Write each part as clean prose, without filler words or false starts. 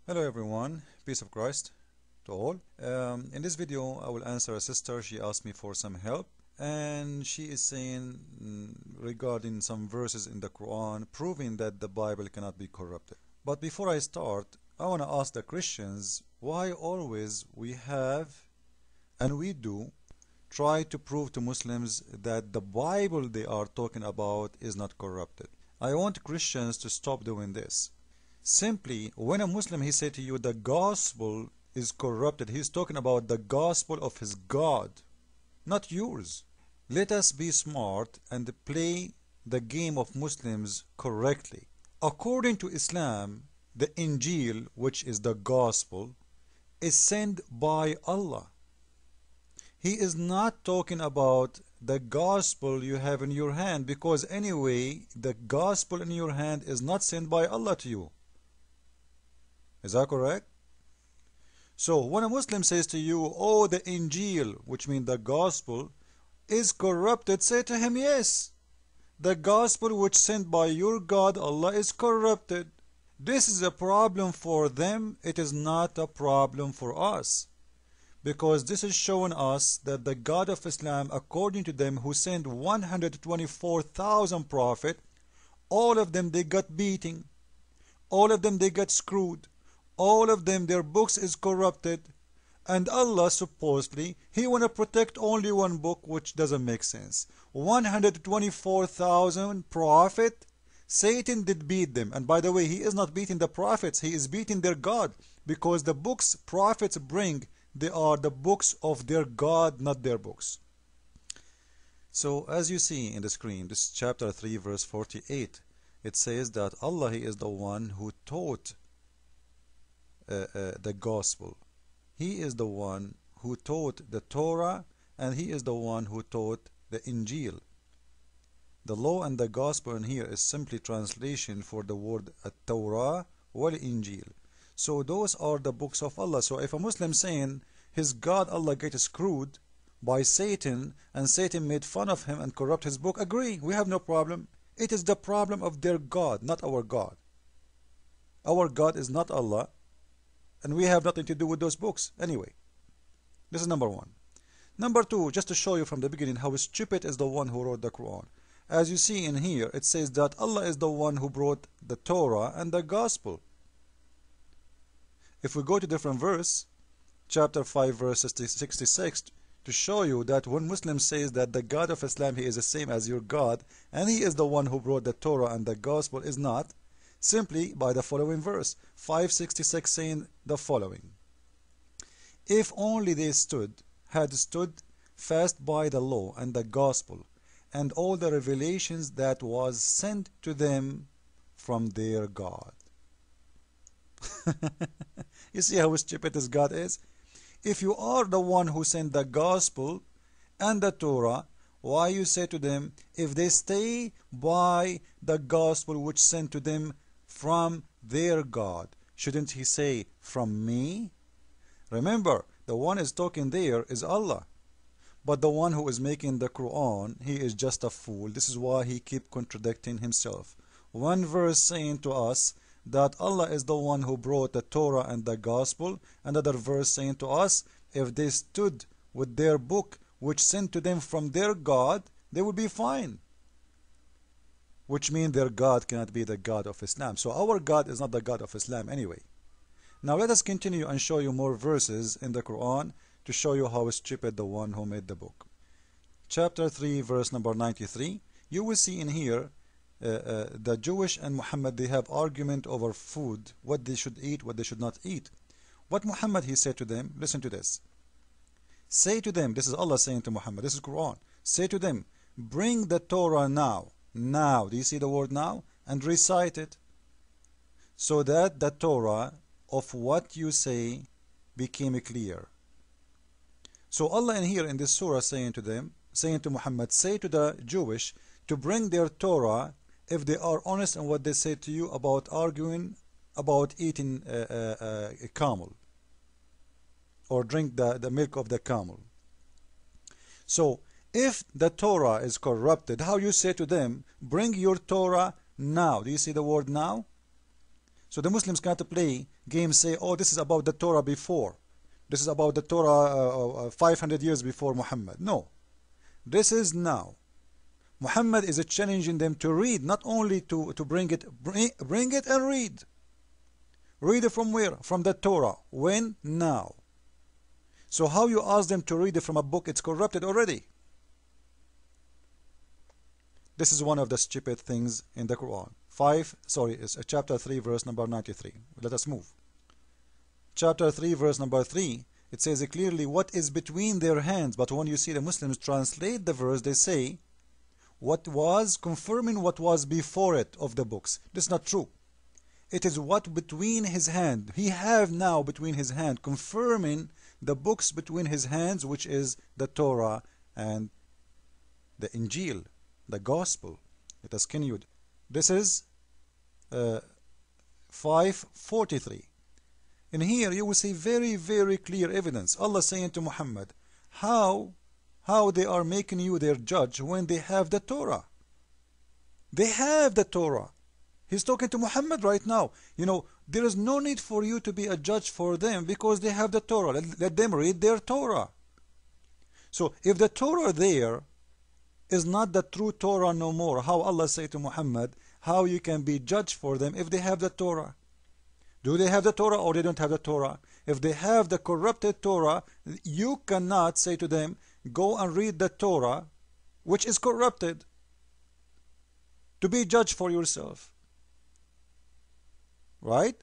Hello everyone, peace of Christ to all. In this video I will answer a sister. She asked me for some help and she is saying regarding some verses in the Quran proving that the Bible cannot be corrupted. But before I start, I want to ask the Christians why always we have and we do try to prove to Muslims that the Bible they are talking about is not corrupted. I want Christians to stop doing this. Simply, when a Muslim he say to you the gospel is corrupted, he's talking about the gospel of his God, not yours. Let us be smart and play the game of Muslims correctly. According to Islam, the Injil, which is the gospel, is sent by Allah. He is not talking about the gospel you have in your hand, because anyway, the gospel in your hand is not sent by Allah to you. Is that correct? So when a Muslim says to you, oh, the Injil, which means the gospel, is corrupted, say to him, yes, the gospel which sent by your God, Allah, is corrupted. This is a problem for them. It is not a problem for us. Because this is showing us that the God of Islam, according to them, who sent 124,000 prophets, all of them they got beating. All of them they got screwed. All of them, their books is corrupted, and Allah supposedly He want to protect only one book, which doesn't make sense. 124,000 prophet, Satan did beat them, and by the way, he is not beating the prophets, he is beating their God, because the books prophets bring, they are the books of their God, not their books. So as you see in the screen, this chapter 3 verse 48, it says that Allah, He is the one who taught the gospel. He is the one who taught the Torah, and He is the one who taught the Injil. The law and the gospel in here is simply translation for the word Torah or Injil. So those are the books of Allah. So if a Muslim saying his God Allah get screwed by Satan, and Satan made fun of him and corrupt his book, agree, we have no problem. It is the problem of their God, not our God. Our God is not Allah, and we have nothing to do with those books. Anyway, this is number one. Number two, just to show you from the beginning how stupid is the one who wrote the Quran. As you see in here, it says that Allah is the one who brought the Torah and the Gospel. If we go to different verse, chapter 5 verse 66, to show you that when Muslim says that the God of Islam, He is the same as your God, and He is the one who brought the Torah and the Gospel, is not, simply by the following verse 566, saying the following: if only they had stood fast by the law and the gospel and all the revelations that was sent to them from their God. You see how stupid this God is? If you are the one who sent the gospel and the Torah, why you say to them, if they stay by the gospel which sent to them from their God, shouldn't He say from me? Remember, the one is talking there is Allah, but the one who is making the Quran, he is just a fool. This is why he keep contradicting himself. One verse saying to us that Allah is the one who brought the Torah and the gospel, another verse saying to us if they stood with their book which sent to them from their God, they would be fine. Which means their God cannot be the God of Islam. So our God is not the God of Islam anyway. Now let us continue and show you more verses in the Quran to show you how stupid the one who made the book. Chapter 3 verse number 93, you will see in here the Jewish and Muhammad, they have argument over food, what they should eat, what they should not eat. What Muhammad he said to them, listen to this. Say to them, this is Allah saying to Muhammad, this is Quran, say to them, bring the Torah now. Now, do you see the word now? And recite it, so that the Torah of what you say became clear. So Allah in here in this surah saying to them, saying to Muhammad, say to the Jewish to bring their Torah if they are honest in what they say to you about arguing about eating a camel or drink the milk of the camel. So if the Torah is corrupted, how you say to them, bring your Torah now? Do you see the word now? So the Muslims can't play game say, oh, this is about the Torah before. This is about the Torah 500 years before Muhammad. No, this is now. Muhammad is challenging them to read, not only to bring it and read. Read it from where? From the Torah. When? Now. So how you ask them to read it from a book? It's corrupted already. This is one of the stupid things in the Quran. It's chapter 3, verse number 93. Let us move. Chapter 3, verse number 3, it says clearly what is between their hands. But when you see the Muslims translate the verse, they say what was confirming what was before it of the books. This is not true. It is what between his hand. He have now between his hand, confirming the books between his hands, which is the Torah and the Injil, the Gospel. Let us continue. This is 543. In here you will see very, very clear evidence. Allah saying to Muhammad, how they are making you their judge when they have the Torah. They have the Torah. He's talking to Muhammad right now. You know, there is no need for you to be a judge for them because they have the Torah. Let them read their Torah. So if the Torah there is not the true Torah no more, how Allah say to Muhammad, how you can be judged for them if they have the Torah? Do they have the Torah or they don't have the Torah? If they have the corrupted Torah, you cannot say to them, go and read the Torah, which is corrupted, to be judged for yourself. Right?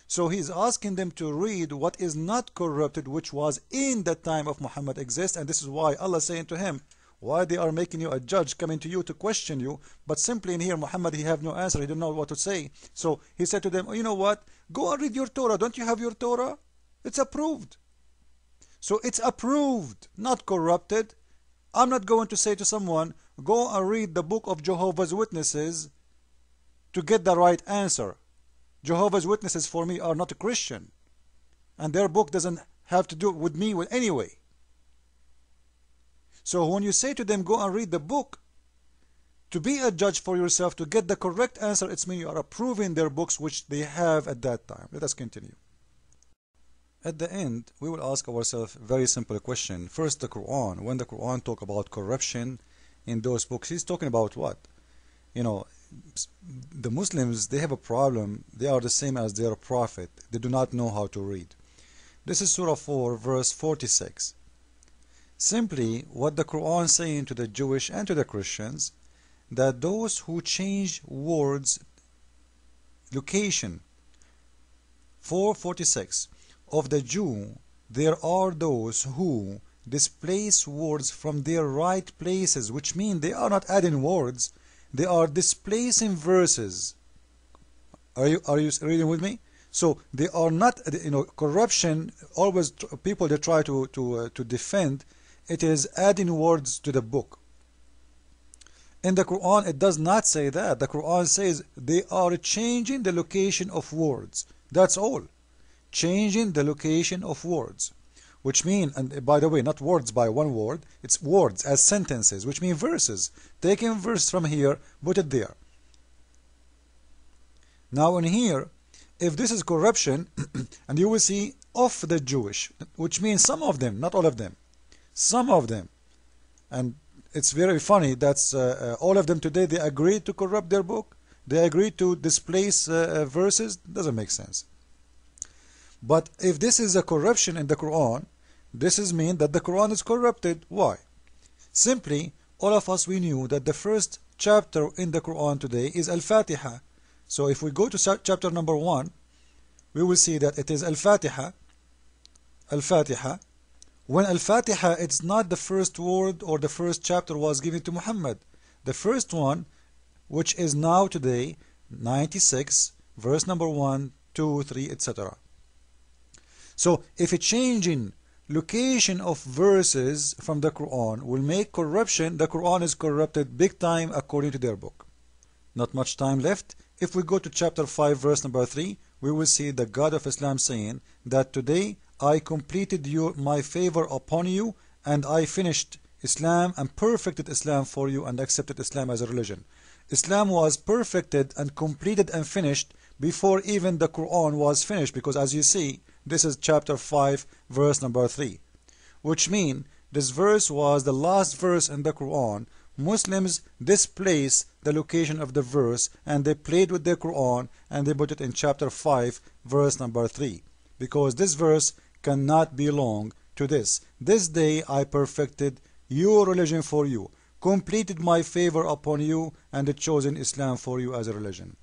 So he's asking them to read what is not corrupted, which was in the time of Muhammad exists. And this is why Allah is saying to him, why they are making you a judge, coming to you to question you. But simply in here, Muhammad, he have no answer. He don't know what to say. So he said to them, oh, you know what? Go and read your Torah. Don't you have your Torah? It's approved. So it's approved, not corrupted. I'm not going to say to someone, go and read the book of Jehovah's Witnesses to get the right answer. Jehovah's Witnesses for me are not a Christian, and their book doesn't have to do with me anyway. So when you say to them, go and read the book to be a judge for yourself, to get the correct answer, it's mean you are approving their books which they have at that time. Let us continue. At the end, we will ask ourselves a very simple question. First, the Quran. When the Quran talk about corruption in those books, he's talking about what? You know, the Muslims, they have a problem. They are the same as their prophet. They do not know how to read. This is Surah 4, verse 46. Simply, what the Quran is saying to the Jewish and to the Christians, that those who change words, location, 446, of the Jew, there are those who displace words from their right places, which mean they are not adding words, they are displacing verses. Are you reading with me? So they are not, you know, corruption. Always people they try to defend. It is adding words to the book. In the Quran, it does not say that. The Quran says they are changing the location of words. That's all. Changing the location of words, which mean, and by the way, not words by one word, it's words as sentences, which mean verses. Taking verse from here, put it there. Now in here, if this is corruption, and you will see of the Jewish, which means some of them, not all of them, some of them, and it's very funny that all of them today, they agreed to corrupt their book, they agreed to displace verses. Doesn't make sense. But if this is a corruption in the Quran, this is mean that the Quran is corrupted. Why? Simply, all of us, we knew that the first chapter in the Quran today is Al-Fatiha. So if we go to chapter number 1, we will see that it is Al-Fatiha. Al-Fatiha. When Al-Fatiha, it's not the first word or the first chapter was given to Muhammad. The first one, which is now today, 96, verse number 1, 2, 3, etc. So if a change in location of verses from the Quran will make corruption, the Quran is corrupted big time according to their book. Not much time left. If we go to chapter 5, verse number 3, we will see the God of Islam saying that today I completed my favor upon you, and I finished Islam and perfected Islam for you and accepted Islam as a religion. Islam was perfected and completed and finished before even the Quran was finished, because as you see, this is chapter 5 verse number 3, which means this verse was the last verse in the Quran. Muslims displaced the location of the verse and they played with the Quran and they put it in chapter 5 verse number 3, because this verse cannot belong to this. This day I perfected your religion for you, completed my favor upon you, and chosen Islam for you as a religion.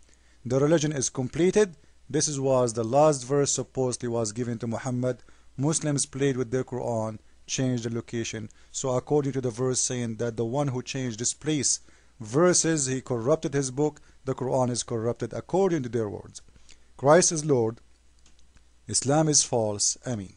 The religion is completed. This was the last verse supposedly was given to Muhammad. Muslims played with their Quran, changed the location. So according to the verse saying that the one who changed this place verses, he corrupted his book, the Quran is corrupted according to their words. Christ is Lord, Islam is false. Ameen.